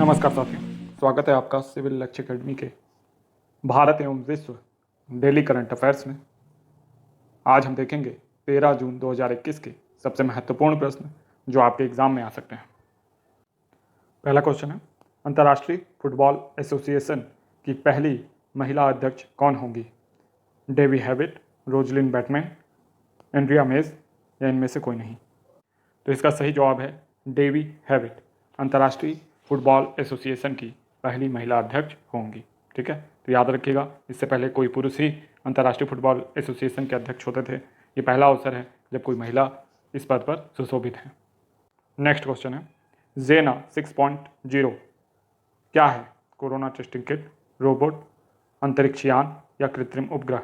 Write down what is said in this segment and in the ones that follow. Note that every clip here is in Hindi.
नमस्कार साथियों, स्वागत है आपका सिविल लक्ष्य अकेडमी के भारत एवं विश्व डेली करंट अफेयर्स में। आज हम देखेंगे 13 जून 2021 के सबसे महत्वपूर्ण प्रश्न जो आपके एग्जाम में आ सकते हैं। पहला क्वेश्चन है, अंतर्राष्ट्रीय फुटबॉल एसोसिएशन की पहली महिला अध्यक्ष कौन होंगी? Debbie Hewitt, Roslyn Bateman, Andrea May या इनमें से कोई नहीं? तो इसका सही जवाब है डेवी हैविट अंतर्राष्ट्रीय फुटबॉल एसोसिएशन की पहली महिला अध्यक्ष होंगी। ठीक है, तो याद रखिएगा, इससे पहले कोई पुरुष ही अंतर्राष्ट्रीय फुटबॉल एसोसिएशन के अध्यक्ष होते थे। ये पहला अवसर है जब कोई महिला इस पद पर सुशोभित है। नेक्स्ट क्वेश्चन है, जेना 6.0 क्या है? कोरोना टेस्टिंग किट, रोबोट, अंतरिक्ष यान या कृत्रिम उपग्रह?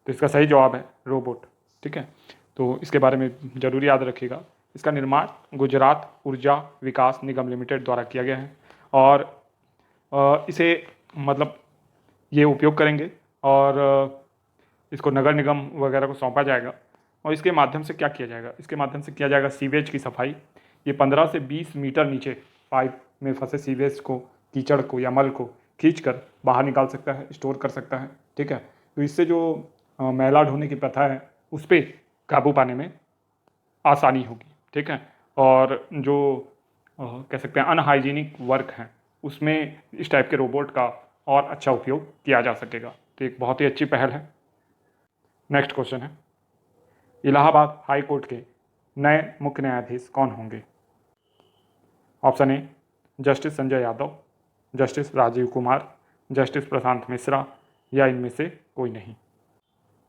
तो इसका सही जवाब है रोबोट। ठीक है, तो इसके बारे में जरूर याद रखिएगा। इसका निर्माण गुजरात ऊर्जा विकास निगम लिमिटेड द्वारा किया गया है और इसे ये उपयोग करेंगे और इसको नगर निगम वगैरह को सौंपा जाएगा। और इसके माध्यम से क्या किया जाएगा? इसके माध्यम से किया जाएगा सीवेज की सफाई। ये 15 से 20 मीटर नीचे पाइप में फंसे सीवेज को, कीचड़ को या मल को खींचकर बाहर निकाल सकता है, स्टोर कर सकता है। ठीक है, तो इससे जो मैला ढोने की प्रथा है उस पर काबू पाने में आसानी होगी। ठीक है, और जो कह सकते हैं अनहाइजीनिक वर्क हैं उसमें इस टाइप के रोबोट का और अच्छा उपयोग किया जा सकेगा। तो एक बहुत ही अच्छी पहल है। नेक्स्ट क्वेश्चन है, इलाहाबाद हाई कोर्ट के नए मुख्य न्यायाधीश कौन होंगे? Option A justice Sanjay Yadav, justice Rajeev Kumar, justice Prashant Mishra या इनमें से कोई नहीं?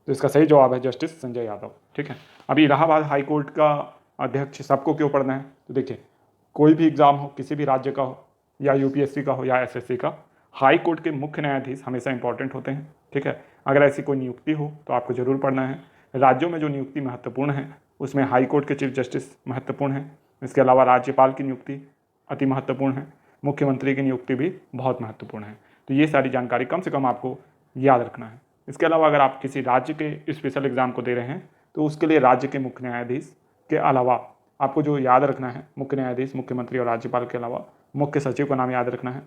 तो इसका सही जवाब है जस्टिस संजय यादव। ठीक है, अभी इलाहाबाद हाई कोर्ट का अध्यक्ष सबको क्यों पढ़ना है? तो देखिए, कोई भी एग्ज़ाम हो, किसी भी राज्य का हो या यूपीएससी का हो या एसएससी का, हाई कोर्ट के मुख्य न्यायाधीश हमेशा इंपॉर्टेंट होते हैं। ठीक है, अगर ऐसी कोई नियुक्ति हो तो आपको जरूर पढ़ना है। राज्यों में जो नियुक्ति महत्वपूर्ण है उसमें हाई कोर्ट के चीफ जस्टिस महत्वपूर्ण है। इसके अलावा राज्यपाल की नियुक्ति अति महत्वपूर्ण है, मुख्यमंत्री की नियुक्ति भी बहुत महत्वपूर्ण है। तो ये सारी जानकारी कम से कम आपको याद रखना है। इसके अलावा अगर आप किसी राज्य के स्पेशल एग्जाम को दे रहे हैं तो उसके लिए राज्य के मुख्य न्यायाधीश के अलावा आपको जो याद रखना है, मुख्य न्यायाधीश, मुख्यमंत्री और राज्यपाल के अलावा मुख्य सचिव का नाम याद रखना है,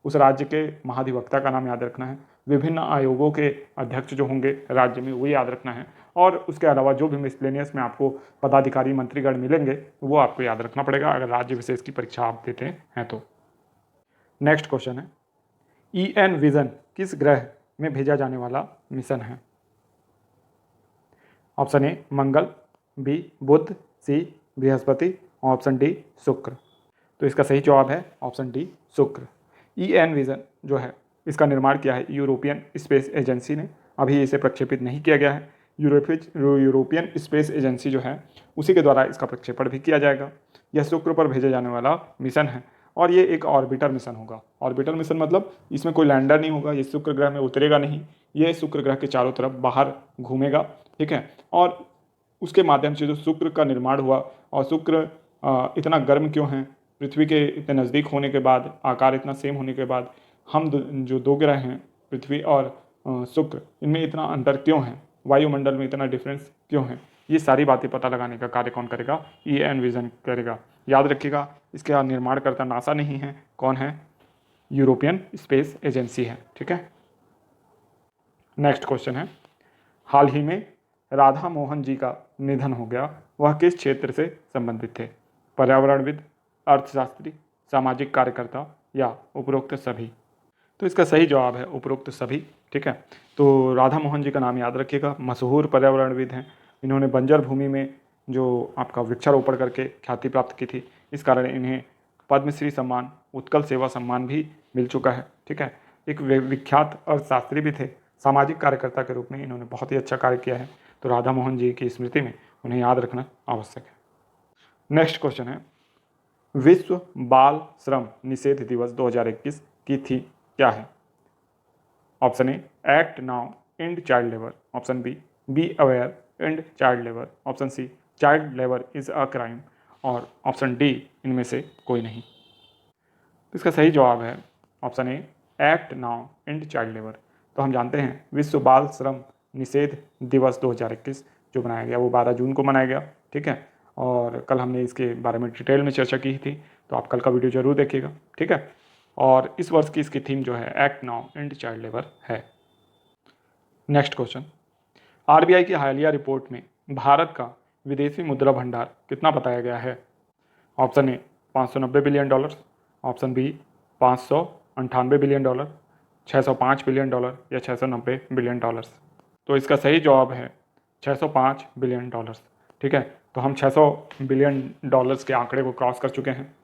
उस राज्य के महाधिवक्ता का नाम याद रखना है, विभिन्न आयोगों के अध्यक्ष जो होंगे राज्य में वो याद रखना है, और उसके अलावा जो भी मिसलेनियस में आपको पदाधिकारी मंत्रीगण मिलेंगे वो आपको याद रखना पड़ेगा अगर राज्य विशेष की परीक्षा आप देते हैं तो। नेक्स्ट क्वेश्चन है, EN विजन किस ग्रह में भेजा जाने वाला मिशन है? ऑप्शन ए मंगल, बी बुध, सी बृहस्पति, ऑप्शन डी शुक्र। तो इसका सही जवाब है ऑप्शन डी शुक्र। EN विजन जो है इसका निर्माण किया है यूरोपियन स्पेस एजेंसी ने। अभी इसे प्रक्षेपित नहीं किया गया है। यूरोपियन स्पेस एजेंसी जो है उसी के द्वारा इसका प्रक्षेपण भी किया जाएगा। यह शुक्र पर भेजे जाने वाला मिशन है और ये एक ऑर्बिटर मिशन होगा। ऑर्बिटर मिशन मतलब इसमें कोई लैंडर नहीं होगा, ये शुक्र ग्रह में उतरेगा नहीं, ये शुक्र ग्रह के चारों तरफ बाहर घूमेगा। ठीक है, और उसके माध्यम से जो शुक्र का निर्माण हुआ, और शुक्र इतना गर्म क्यों है, पृथ्वी के इतने नज़दीक होने के बाद, आकार इतना सेम होने के बाद, हम जो दो ग्रह हैं पृथ्वी और शुक्र, इनमें इतना अंतर क्यों है, वायुमंडल में इतना डिफरेंस क्यों है, ये सारी बातें पता लगाने का कार्य कौन करेगा? EN विजन करेगा। याद रखिएगा, इसका निर्माणकर्ता नासा नहीं है। कौन है? यूरोपियन स्पेस एजेंसी है। ठीक है, नेक्स्ट क्वेश्चन है, हाल ही में राधा मोहन जी का निधन हो गया, वह किस क्षेत्र से संबंधित थे? पर्यावरणविद, अर्थशास्त्री, सामाजिक कार्यकर्ता या उपरोक्त सभी? तो इसका सही जवाब है उपरोक्त सभी। ठीक है, तो राधा मोहन जी का नाम याद रखिएगा, मशहूर पर्यावरणविद हैं। इन्होंने बंजर भूमि में जो आपका वृक्षारोपण करके ख्याति प्राप्त की थी, इस कारण इन्हें पद्मश्री सम्मान, उत्कल सेवा सम्मान भी मिल चुका है। ठीक है, एक विख्यात अर्थशास्त्री भी थे, सामाजिक कार्यकर्ता के रूप में इन्होंने बहुत ही अच्छा कार्य किया है। तो राधा मोहन जी की स्मृति में उन्हें याद रखना आवश्यक है। नेक्स्ट क्वेश्चन है, विश्व बाल श्रम निषेध दिवस 2021 की थीम क्या है? Option a act now and child labour, option b aware and child labour, option c child labour is a crime, और ऑप्शन डी इनमें से कोई नहीं। तो इसका सही जवाब है option a act now and child labour. तो हम जानते हैं विश्व बाल श्रम निषेध दिवस 2021 जो मनाया गया वो 12 जून को मनाया गया। ठीक है, और कल हमने इसके बारे में डिटेल में चर्चा की थी, तो आप कल का वीडियो जरूर देखिएगा। ठीक है, और इस वर्ष की इसकी थीम जो है act now and child labour है। नेक्स्ट क्वेश्चन, आरबीआई की हालिया रिपोर्ट में भारत का विदेशी मुद्रा भंडार कितना बताया गया है? Option a 590 billion dollar, option b 598 billion dollar, 605 billion dollar या 690 बिलियन डॉलर्स। तो इसका सही जवाब है 605 बिलियन डॉलर्स। ठीक है, तो हम 600 बिलियन डॉलर्स के आंकड़े को क्रॉस कर चुके हैं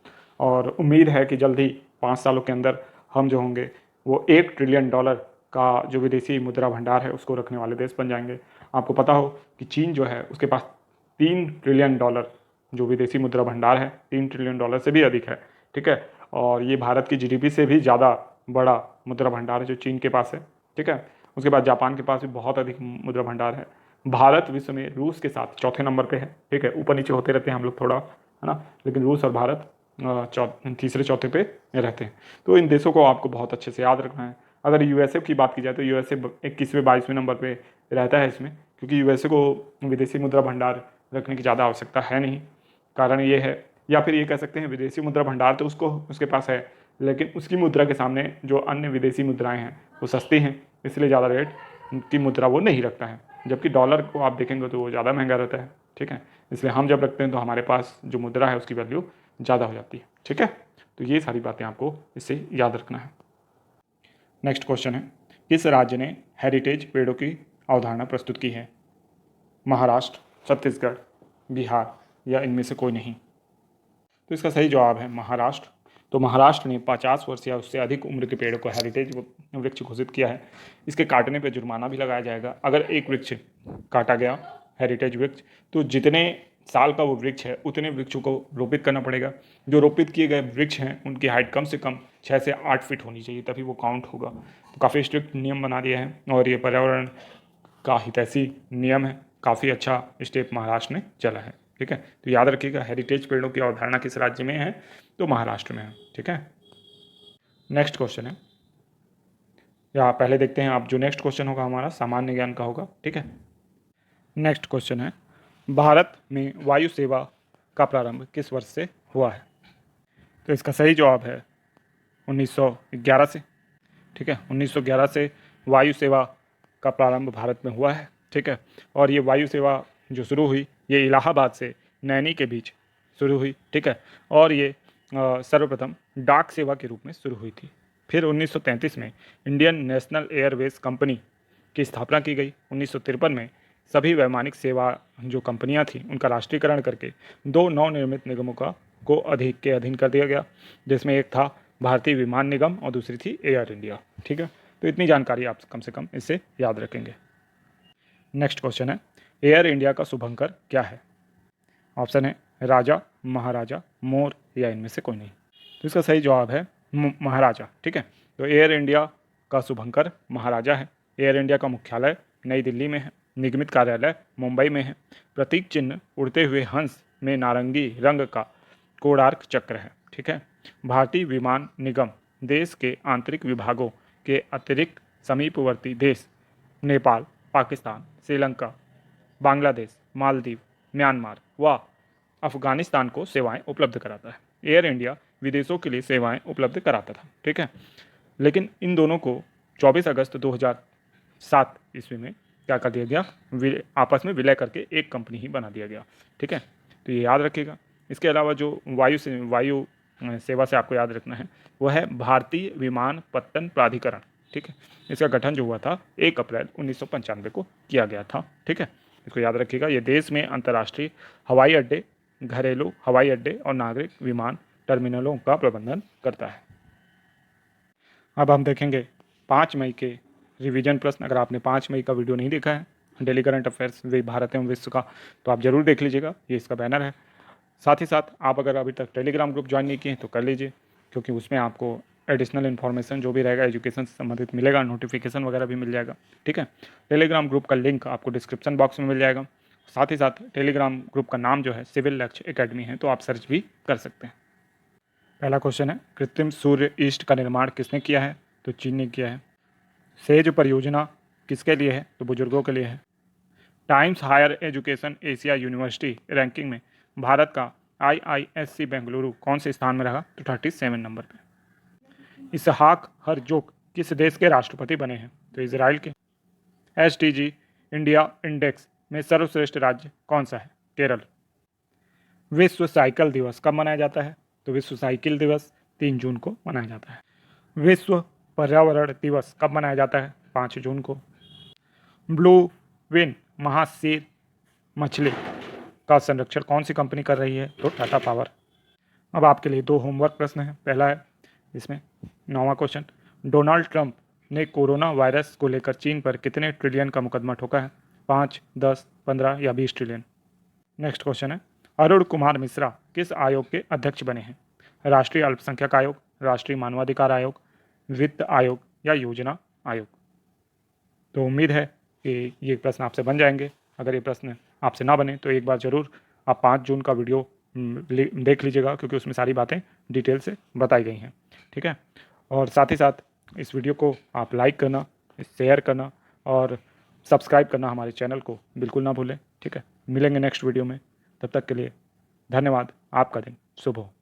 और उम्मीद है कि जल्द ही 5 सालों के अंदर हम जो होंगे वो 1 ट्रिलियन डॉलर का जो विदेशी मुद्रा भंडार है उसको रखने वाले देश बन जाएंगे। आपको पता हो कि चीन जो है उसके पास 3 ट्रिलियन डॉलर जो विदेशी मुद्रा भंडार है 3 ट्रिलियन डॉलर से भी अधिक है। ठीक है, और ये भारत की जीडीपी से भी ज़्यादा बड़ा मुद्रा भंडार है जो चीन के पास है। ठीक है, उसके बाद जापान के पास भी बहुत अधिक मुद्रा भंडार है। भारत विश्व में रूस के साथ चौथे नंबर पे है। ठीक है, ऊपर नीचे होते रहते हैं हम लोग थोड़ा, है ना, लेकिन रूस और भारत तीसरे चौथे पे रहते हैं। तो इन देशों को आपको बहुत अच्छे से याद रखना है। अगर यूएसए की बात की जाए तो यूएसए 21वें 22वें नंबर पे रहता है इसमें, क्योंकि यूएसए को विदेशी मुद्रा भंडार रखने की ज़्यादा आवश्यकता है नहीं। कारण ये है, या फिर ये कह सकते हैं विदेशी मुद्रा भंडार तो उसके पास है, लेकिन उसकी मुद्रा के सामने जो अन्य विदेशी मुद्राएं हैं वो सस्ती हैं, इसलिए ज़्यादा रेट की मुद्रा वो नहीं रखता है। जबकि डॉलर को आप देखेंगे तो वो ज़्यादा महंगा रहता है। ठीक है, इसलिए हम जब रखते हैं तो हमारे पास जो मुद्रा है उसकी वैल्यू ज़्यादा हो जाती है। ठीक है, तो ये सारी बातें आपको इससे याद रखना है। नेक्स्ट क्वेश्चन है, किस राज्य ने हेरिटेज पेड़ों की अवधारणा प्रस्तुत की है? महाराष्ट्र, छत्तीसगढ़, बिहार या इनमें से कोई नहीं? तो इसका सही जवाब है महाराष्ट्र। तो महाराष्ट्र ने 50 वर्ष या उससे अधिक उम्र के पेड़ों को हेरिटेज वृक्ष घोषित किया है। इसके काटने पर जुर्माना भी लगाया जाएगा। अगर एक वृक्ष काटा गया हेरिटेज वृक्ष तो जितने साल का वो वृक्ष है उतने वृक्षों को रोपित करना पड़ेगा। जो रोपित किए गए वृक्ष हैं उनकी हाइट कम से कम 6 से 8 फीट होनी चाहिए, तभी वो काउंट होगा। तो काफ़ी स्ट्रिक्ट नियम बना दिया है और ये पर्यावरण का हितैषी नियम है। काफ़ी अच्छा स्टेप महाराष्ट्र ने चला है। ठीक है, तो याद रखिएगा हेरिटेज पेड़ों की अवधारणा किस राज्य में है? तो महाराष्ट्र में है। ठीक है, नेक्स्ट क्वेश्चन है, या पहले देखते हैं आप, जो नेक्स्ट क्वेश्चन होगा हमारा सामान्य ज्ञान का होगा। ठीक है, नेक्स्ट क्वेश्चन है, भारत में वायु सेवा का प्रारंभ किस वर्ष से हुआ है? तो इसका सही जवाब है 1911 से। ठीक है, 1911 से वायु सेवा का प्रारंभ भारत में हुआ है। ठीक है, और ये वायु सेवा जो शुरू हुई ये इलाहाबाद से नैनी के बीच शुरू हुई। ठीक है, और ये सर्वप्रथम डाक सेवा के रूप में शुरू हुई थी। फिर 1933 में इंडियन नेशनल एयरवेज कंपनी की स्थापना की गई। 1953 में सभी वैमानिक सेवा जो कंपनियां थीं उनका राष्ट्रीयकरण करके 2 नवनिर्मित निगमों को अधीन कर दिया गया, जिसमें एक था भारतीय विमान निगम और दूसरी थी एयर इंडिया। ठीक है, तो इतनी जानकारी आप कम से कम इससे याद रखेंगे। नेक्स्ट क्वेश्चन है, एयर इंडिया का शुभंकर क्या है? ऑप्शन है राजा, महाराजा, मोर या इनमें से कोई नहीं। तो इसका सही जवाब है महाराजा। ठीक है, तो एयर इंडिया का शुभंकर महाराजा है। एयर इंडिया का मुख्यालय नई दिल्ली में है, निगमित कार्यालय मुंबई में है। प्रतीक चिन्ह उड़ते हुए हंस में नारंगी रंग का कोणार्क चक्र है। ठीक है, भारतीय विमान निगम देश के आंतरिक विभागों के अतिरिक्त समीपवर्ती देश नेपाल, पाकिस्तान, श्रीलंका, बांग्लादेश, मालदीव, म्यांमार व अफगानिस्तान को सेवाएं उपलब्ध कराता है। एयर इंडिया विदेशों के लिए सेवाएं उपलब्ध कराता था। ठीक है, लेकिन इन दोनों को 24 अगस्त 2007 ईस्वी में क्या कर दिया गया, आपस में विलय करके एक कंपनी ही बना दिया गया। ठीक है, तो ये याद रखिएगा। इसके अलावा जो वायु सेवा से आपको याद रखना है वह है भारतीय विमानपत्तन प्राधिकरण। ठीक है, इसका गठन जो हुआ था 1 अप्रैल 1995 को किया गया था। ठीक है, इसको याद रखिएगा। ये देश में अंतर्राष्ट्रीय हवाई अड्डे, घरेलू हवाई अड्डे और नागरिक विमान टर्मिनलों का प्रबंधन करता है। अब हम देखेंगे 5 मई के रिवीजन प्रश्न। अगर आपने 5 मई का वीडियो नहीं देखा है डेली करंट अफेयर्स भारत एवं विश्व का, तो आप जरूर देख लीजिएगा, ये इसका बैनर है। साथ ही साथ आप अगर अभी तक टेलीग्राम ग्रुप ज्वाइन नहीं किए हैं तो कर लीजिए, क्योंकि उसमें आपको एडिशनल इन्फॉर्मेशन जो भी रहेगा एजुकेशन से संबंधित मिलेगा, नोटिफिकेशन वगैरह भी मिल जाएगा। ठीक है, टेलीग्राम ग्रुप का लिंक आपको डिस्क्रिप्शन बॉक्स में मिल जाएगा। साथ ही साथ टेलीग्राम ग्रुप का नाम जो है सिविल लक्ष्य एकेडमी है, तो आप सर्च भी कर सकते हैं। पहला क्वेश्चन है, कृत्रिम सूर्य ईस्ट का निर्माण किसने किया है? तो चीन ने किया है। सेज परियोजना किसके लिए है? तो बुजुर्गों के लिए है। Times Higher Education Asia university ranking में भारत का IISc बेंगलुरु कौन से स्थान में रहा? तो 37 नंबर पे। इसहाक हरजोग किस देश के राष्ट्रपति बने हैं? तो इजराइल के। SDG इंडिया इंडेक्स में सर्वश्रेष्ठ राज्य कौन सा है? केरल। विश्व साइकिल दिवस कब मनाया जाता है? तो विश्व साइकिल दिवस 3 जून को मनाया जाता है। विश्व पर्यावरण दिवस कब मनाया जाता है? 5 जून को। ब्लू विन महासीर मछली का संरक्षण कौन सी कंपनी कर रही है? तो टाटा पावर। अब आपके लिए 2 होमवर्क प्रश्न हैं। पहला है इसमें 9वां क्वेश्चन, डोनाल्ड ट्रंप ने कोरोना वायरस को लेकर चीन पर कितने ट्रिलियन का मुकदमा ठोका है? 5, 10, 15 या 20 ट्रिलियन। नेक्स्ट क्वेश्चन है, अरुण कुमार मिश्रा किस आयोग के अध्यक्ष बने हैं? राष्ट्रीय अल्पसंख्यक आयोग, राष्ट्रीय मानवाधिकार आयोग, वित्त आयोग या योजना आयोग। तो उम्मीद है कि ये प्रश्न आपसे बन जाएंगे। अगर ये प्रश्न आपसे ना बने तो एक बार ज़रूर आप 5 जून का वीडियो देख लीजिएगा, क्योंकि उसमें सारी बातें डिटेल से बताई गई हैं। ठीक है, और साथ ही साथ इस वीडियो को आप लाइक करना, शेयर करना और सब्सक्राइब करना हमारे चैनल को बिल्कुल ना भूलें। ठीक है, मिलेंगे नेक्स्ट वीडियो में, तब तक के लिए धन्यवाद। आपका दिन शुभ हो।